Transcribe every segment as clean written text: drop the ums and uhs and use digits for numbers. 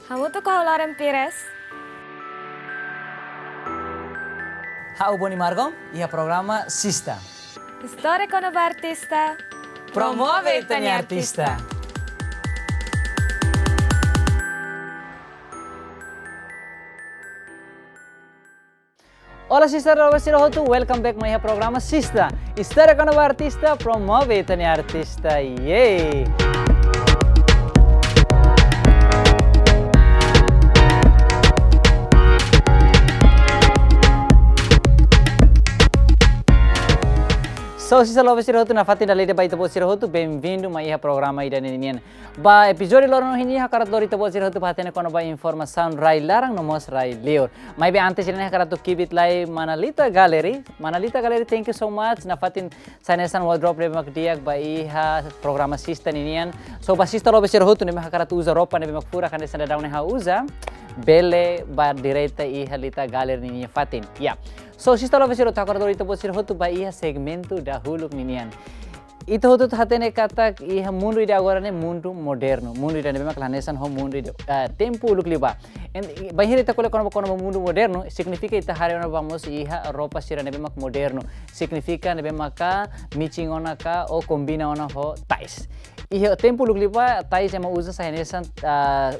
Kamu tuh kahularan pires? Hau Boni Margom, ia programa SISTA. Storia con un artista. Promuove Itani Artista. Hola sister, welcome back my programa SISTA. Storia con un artista, promuove Itani Artista. Yay! So, se lo avessero na fatina lede ba ito sira hotu bem-vindo ma iha programa ida ninian. Ba episode loro hini hakarat lori ito sira hotu patene kono ba informação rai larang nomos rai lior. Mai be antes ini hakarat to kibit lai Manalita Gallery. Manalita Gallery, thank you so much na fatin sanesan wardrobe le makdiak ba iha programa SISTA ninian. So ba SISTA lo sira hotu ne hakarat uza ropa ne makpura kan sana daun ha uza. Bele ba direita iha lita Gallery ninian fatin. Ya. So, SISTA lo vesiro takar dori ito sira hotu ba iha segmento dahulu ninian. Ito hotu hatene katak iha mundo ida agora ne mundo moderno. Mundo ida nebe maklanesan ho mundo ida tempo uluk liba. And bahir ita kole kono mundo moderno significa ita hari ona vamos iha ropa sira nebe mak moderno. Significa nebe maka mixing ona ka o combina ona ho tais. Iha tempo uluk liba tais ema usa sahenesan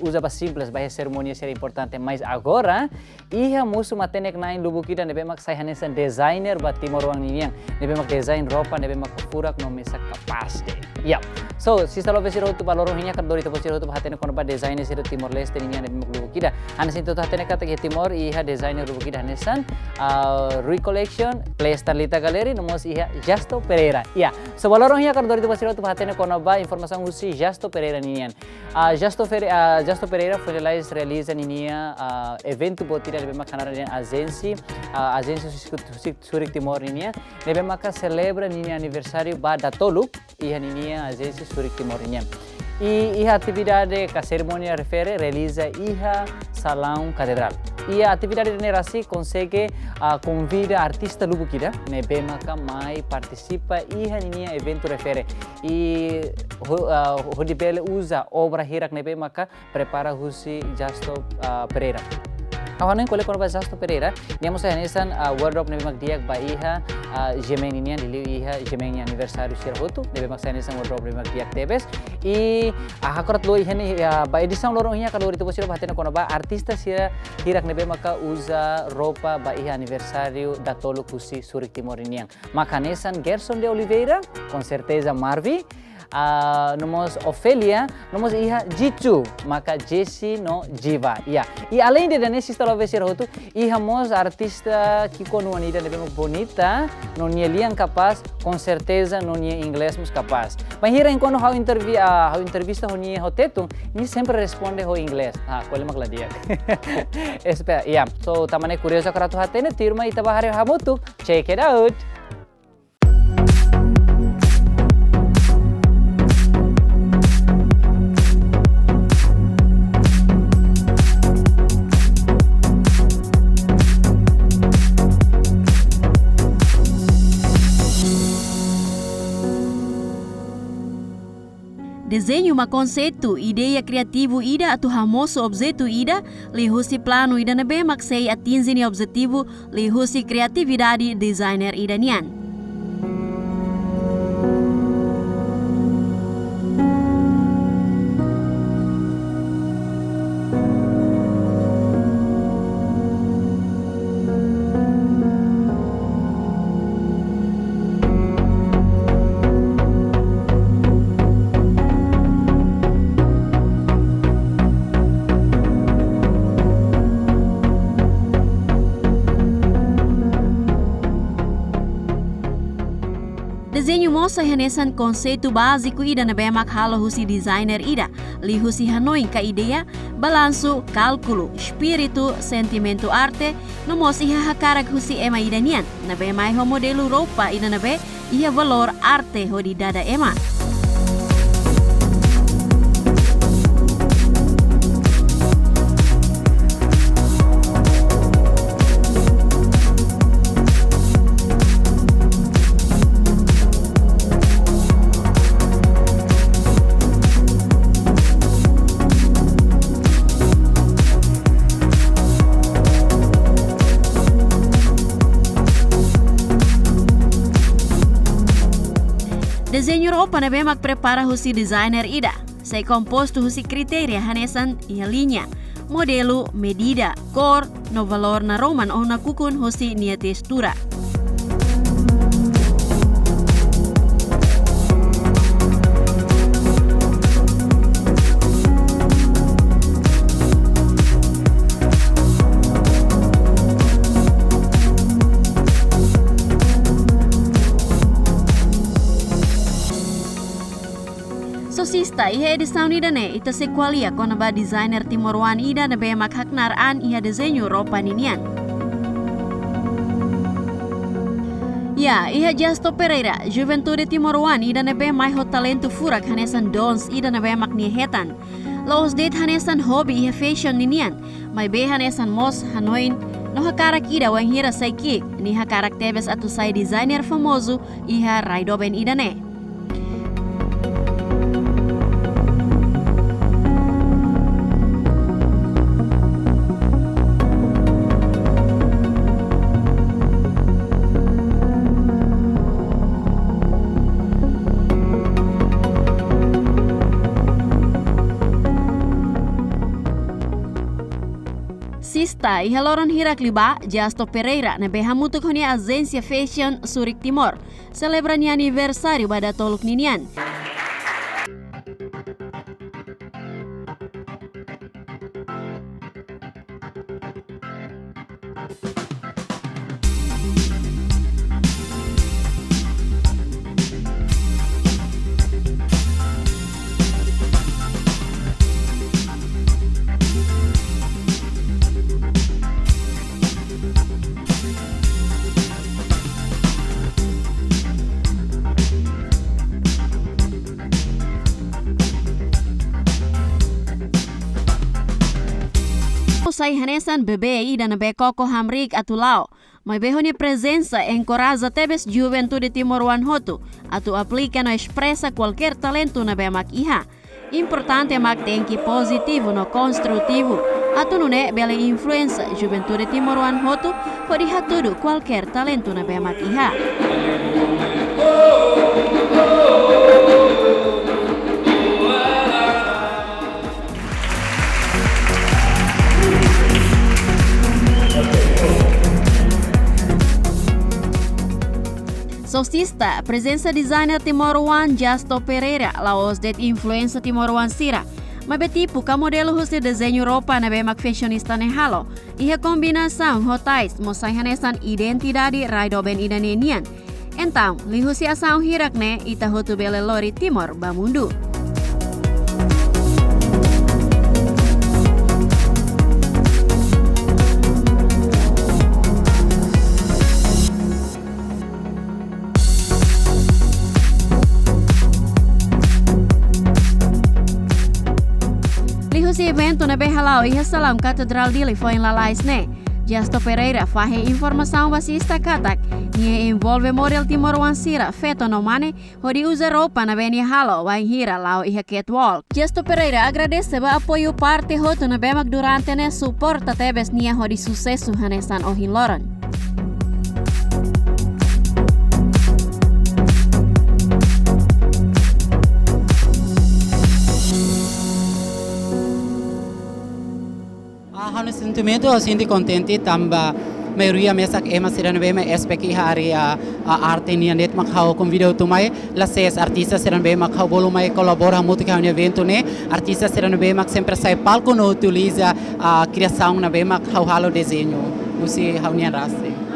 usa ba simples ba ceremonia sira importante, mas agora iha musu matenek nain lubukida nebe mak sahenesan designer ba Timor Leste nebe mak design ropa nebe mak furak no mesa kapas de. Ya. So, SISTA lo vesiro tu baloro hinya kad dori to siro tu hatene kono ba design sira Timor Leste ninya nebe mak lubukida. Hanes itu hatene kata ke Timor iha designer lubukida hanesan Rui Collection Place Tarlita Gallery nomos iha Justo Pereira. Ya. So baloro hinya kad dori to siro tu hatene kono ba informação usi Justo Pereira ninya. Justo Pereira foi realiza ninya evento botira nebe mak kanara agência Surik Timor ninya nebe mak celebra ninya aniversário ba datoluk iha ninya agência Surik Timor ninya. Iha atividade que a cerimônia refere realiza iha salão catedral. Ia atividade de nerasi consegue convida artista lubukida ne bemaka mai participa iha ninia evento refere e hodibele usa obra hirak ne bemaka prepara husi Justo Pereira. Kawanan kole korba Justo Pereira, niamos hanesan wardrobe nebe mak diak ba iha GMNTV dili iha GMNTV aniversário sira hotu nebe mak hanesan wardrobe nebe mak diak tebes e hakorat lo iha ni ba Edisaun lorong iha kalori to sira batena kono ba artista sira hirak nebe maka usa ropa ba iha aniversário da tolo kusi Surik Timor niang. Makanesan Gerson de Oliveira, com certeza Marvi. Nomos Ofelia, nomos iha Jitu, maka Jesse no Jiva. Ya. E além de nesse SISTA lo vesir hotu, iha mos artista que kono anida nebe bonita, no nia liang capaz, com certeza no nia inglês mus capaz. Mas hira enquanto hau entrevista ho nia hotetu, ni sempre responde ho inglês. Kole makladia. Espera, ya. So tamane curioso karatu hatene tirma ita bahari hamutu. Check it out. Desenho uma conceito, ideia criativo ida atu hamoso objeto ida, lihusi plano ida nebe maksei atinzini objetivo, lihusi criatividade designer ida nian. Desenho mostra hanesan conceito básico ida na bemak halo husi designer ida, li husi hanoi ka ideia, balanço, cálculo, espírito, sentimento arte, no mos iha hakarak husi ema ida nian, na bemai ho modelo roupa ida na be, iha valor arte ho di dada ema. Europa na bemak prepara husi designer ida. Sai composto husi kriteria hanesan iha linha, modelo, medida, cor, no valor na roman o na kukun husi nia textura. SISTA iha Edisaun ida ne ita sekualia kona ba designer Timoruan ida na bemak haknaraan iha desenyo ropa ninian. Ya, iha Justo Pereira, Juventude Timoruan ida na bemai ho talento furak hanesan dons ida na bemak niehetan. Laos date hanesan hobby iha fashion ninian, may be hanesan mos hanoin no hakarak ida wang hira saikik ni hakarak tebes atu sai designer famoso iha raidoben ida ne. SISTA iha loron hirak liba Justo Pereira na behamutuk honi agência fashion Surik Timor celebran aniversário pada toluk ninian. Sai hanesan bebe ida na bekoko hamrik atulao. May behoni presença encoraja tebes Juventude Timoruan hotu atu aplica no expressa qualquer talento na bemak iha. Importante mak tenki positivo no construtivo. Atu nune bela influenza Juventude Timoruan hotu pode hatudu qualquer talento na bemak iha. SISTA, presença designer Timoruan Justo Pereira, laos det influencer Timoruan sira. Mabetipu ka modelo husi desenho roupa na bemak fashionista ne halo. Iha kombinação hotais mosai hanesan identidade raidoben ida nenian. Então, li husi asaun hirak ne ita hotu bele lori Timor bamundu. Si evento na behalau iha salam katedral dili foi em lalais ne. Justo Pereira fahe informação basista katak nie envolve model Timoruan sira feto no mane hodi usa roupa na beni halo wain hira lao iha catwalk. Justo Pereira agradece ba apoio parte hotu na bemak durante ne suporta tebes nia hodi sucesso hanesan ohin loran. Hano sentimento eu sinto contente tamba maioria mesak ema serão bem mais espeki hari a arte ni net makhau convidou tumai las seis artistas serão bem makhau bolo mai colabora muito com o evento né artistas serão bem mak sempre sai palco no utiliza a criação na bem makhau halo desenho usi haunian rase.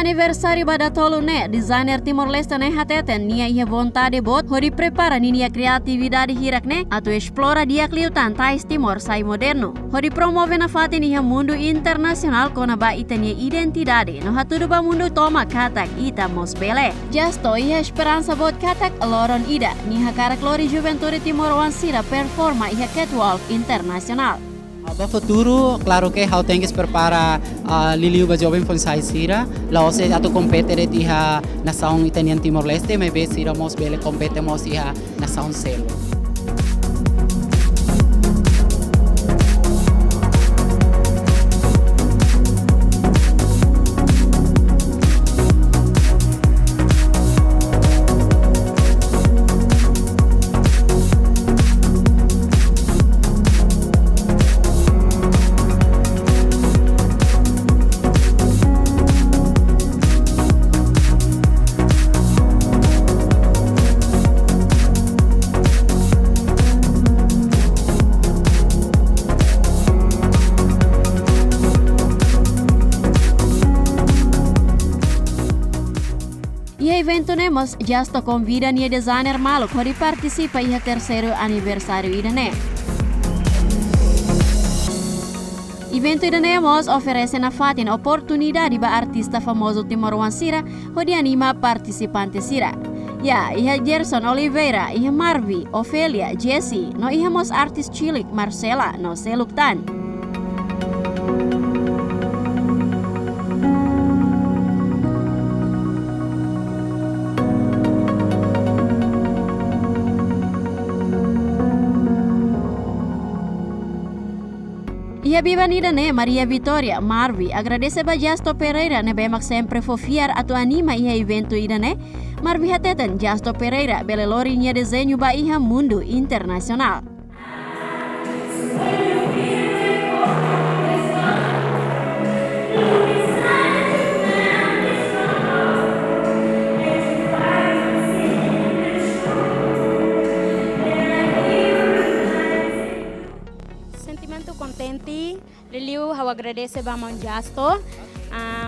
Aniversário pada tolu ne designer Timor Leste ne hateten nia ia vontade bot hori prepara nia criatividade hirak ne atu explora dia kliutan tais Timor sai moderno hori promove na fatin ia mundo internacional kona ba itania identidade no hatudu ba mundo toma katak ita mos bele Justo ia esperança bot katak loron ida nia karak lori Juventude Timoruan sira performa ia catwalk internacional. Para futuro, claro que how tem que prepara liliu ba jovem von sai sira, la ose ato competere diha nação italian Timor Leste, mas be sira mos bele competemos iha nação selo. Evento nemos justo convida nia designer maluco para participar em terceiro aniversário idane. Evento idane oferece na fatin oportunidade para artista famoso Timor-Leste onde anima participantes sira. Ya, iha Gerson Oliveira, iha Marvi, Ofelia, Jessie, no iha mos artis cilik Marcela, no seluktan. Iha bibanida ne Maria Vitória Marvi agradece Jasto Pereira ne bemak sempre fofiar atau anima iha evento ida ne Marvi hatetan Jasto Pereira belelorinya desenho ba iha mundo internasional. Contenti, liliu hau agradece ba Monjasto,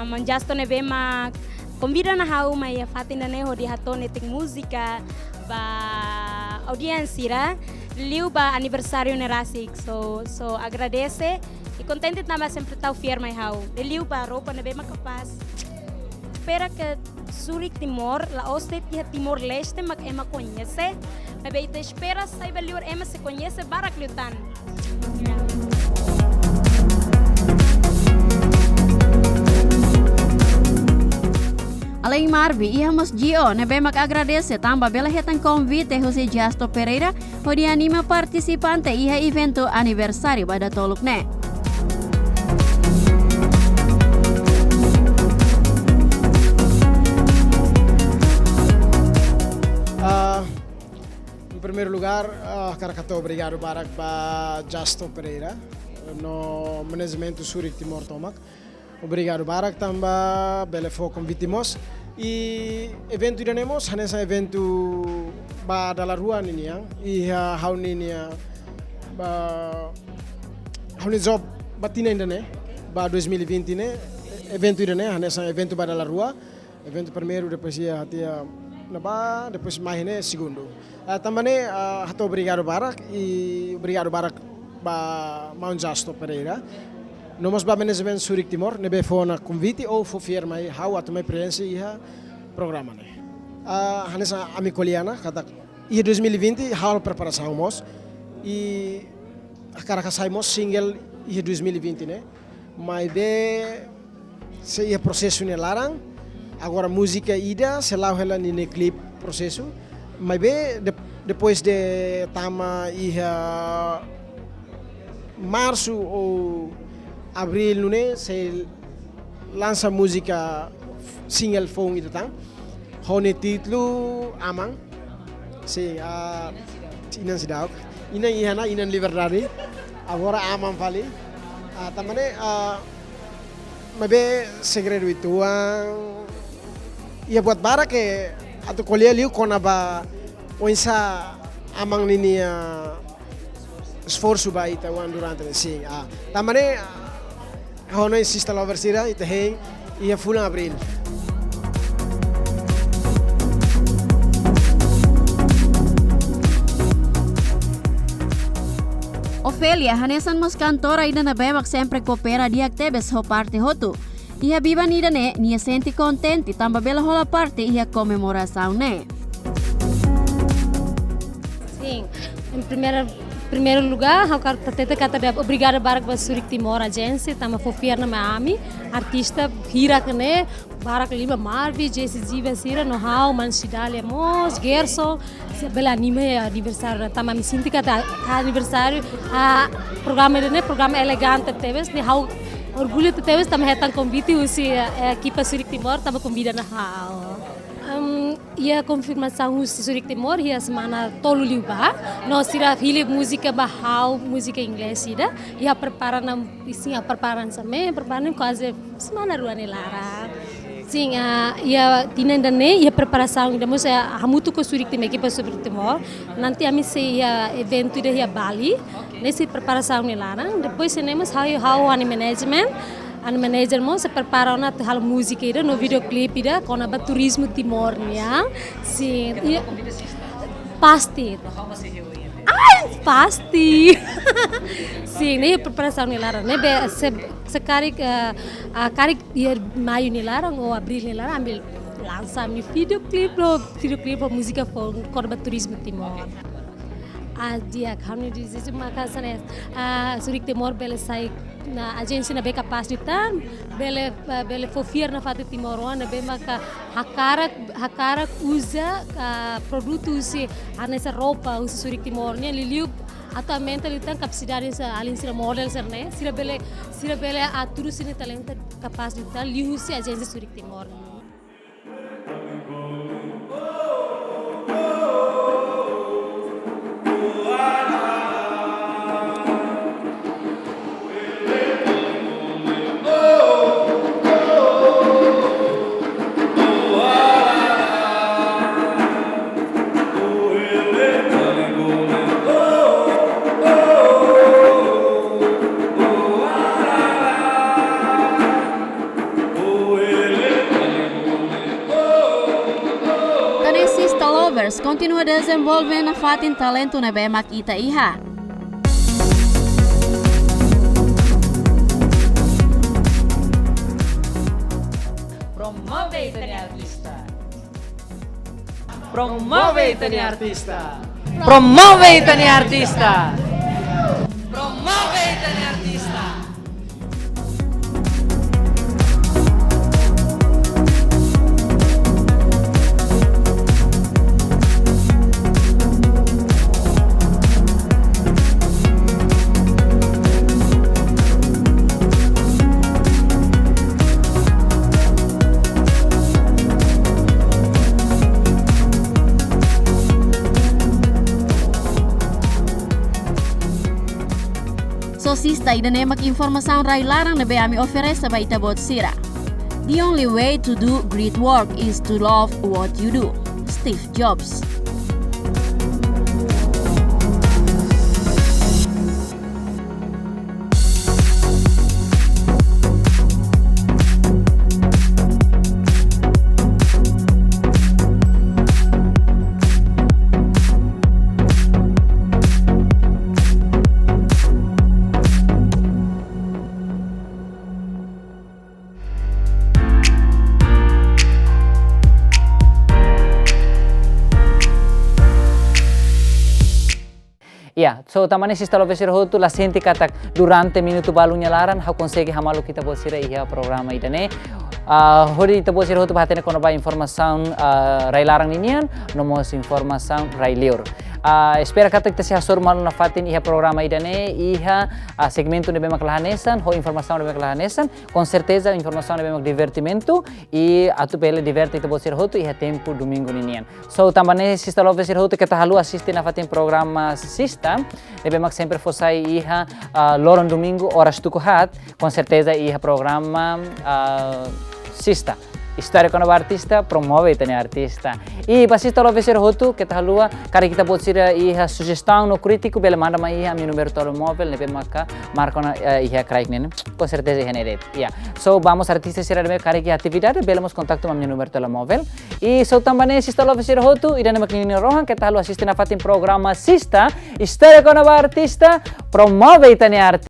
Monjasto ne bema convida na hau mai fatin ne ho di hato neting música ba audiência, liliu ba aniversário ne rasik, so agradece e contente também sempre tau fier mai hau, liliu ba roupa ne bema capaz, espera que Zurich Timor, la oste iha Timor Leste mak ema conhece, mas bem te espera saiba liur ema se conhece barak liutan. Além Marvi, íamos Gio, ne bemak agradece tamba bela hetan convite José Jasto Pereira, onde anima participante iha evento aniversário pada toluk ne. Em primeiro lugar, quero obrigado para Jasto Pereira, no management Zurich Timor Tomak. Obrigado Barak tambah bele fo convitimos e evento iremos hanesa evento ba dalla rua ninia e hauni nia ba hauni job batina indane ba 2020 ne evento irene hanesa evento ba dalla rua evento primeiro depois ia hatia na ba depois mais ne segundo também hato obrigado Barak e obrigado Barak ba Mount Jasto Pereira. Nomos ba management Zurich Timor nebe fona convite ou fo firma how at my presence iha programa ne. Hanesa amicoliana kata iha 2020 hal preparação mos e akara saímos single iha 2020 ne. Mas be se iha processo ne larang agora música ida se lá ela ne clip processo mas be depois de tama iha março ou abril nune se lança música single phone itu tang hone titlu amang se inan sidauk inan ihana inan liberdade agora amang fali tamane mabe segredo itu ia buat bara que atau kolia liu kona ba oinsa amang nini esforço ba ita wan durante sing tamane hono SISTA Loversira ita heng ia fulan abril. Ofelia, hanesan mos cantora ida na bemak sempre coopera di actebes ho parte hotu. Ia biba nida ne, nia senti contenti tamba bela hola parte ia comemoração ne. Sim, em primeiro primeiro lugar, eu quero kata da obrigada barak ba Surik Timor agência, tama fofiar na Miami, artista hira kene, barak lima Marvi, Jesse Ziva Sira, know-how, Mansidale Mos, Gerson, bela anime aniversário, tama me sinti kata aniversário, programa dene, programa elegante teves, ni how orgulho teves, tama hetang convite usi equipa Surik Timor, tama convida na how. Ia confirmação usi Surik Timor, ia semana tolu liuba, nós ira hile música bahau, música inglês ida, ia preparan sim a preparan samé, preparan quase semana ruane lara. Sim, ia tinendane, ia preparação, damos hamutu ko Surik Timor, equipa Surik Timor, nanti ami se ia evento ida ia Bali, nesse preparação ni larang, depois temos how ani management. An manager mo se prepara na hal música ida no videoclip ida com a turismo Timor nia sim pasti pasti sim nem preparação ni larang ne be se cari dia maio ni larang ou abril ni larang ambil lançar ni videoclip música com a turismo Timor. Dia kami di sini makanan Surik Timor bele sai na agência na be capacitar bele fofiar na fati Timoruan na be maka hakara usa produtos anessa roupa usa Surik Timornya liliu atualmente ele tem capacidade além de ser model né sira bele a tudo sini talento capacitar liu se agência Surik Timor. SISTA Lovers continua desenvolvendo fatin talento na bemak ita iha. Promove itani artista. Promove itani artista. Promove itani artista. Promove itani artista. SISTA ida nemak informação rai larang na beami oferece ba itabot sira. The only way to do great work is to love what you do. Steve Jobs. Ya, so tamane SISTA Lovers hotu la senti kata durante minuto balunya laran how consegue hamalu kita buat sira iha programa idane. Hodi kita buat sira hotu bahatene kono ba informação rai larang ninian, nomos informação rai liur. Espera kata kita sihasur malu na fatin iha programa idane iha segmento de bemak lahanesan, ho informação de bemak lahanesan, com certeza informação de bemak divertimento e atu pele diverte kita buat sira hotu iha tempo domingo ninian. So tamane SISTA Lovers hotu kita halu assiste na fatin programa SISTA. Bemak sempre fossai iha loron domingo horas tukuhat, com certeza iha programa SISTA. História com o artista, promove itani artista. E para SISTA Lovers hotu kita halua kari kita buat sira iha sugestão no crítico bela manda ma iha mi número telemóvel nebe maka marca na iha craik nen com certeza iha neret. Ya. So vamos artista sira nebe kari ki atividade belamos contacto ma mi número telemóvel. E so tambane SISTA Lovers hotu ida nebe kini rohan kita halu assiste na fatin programa SISTA História com o artista, promove itani artista.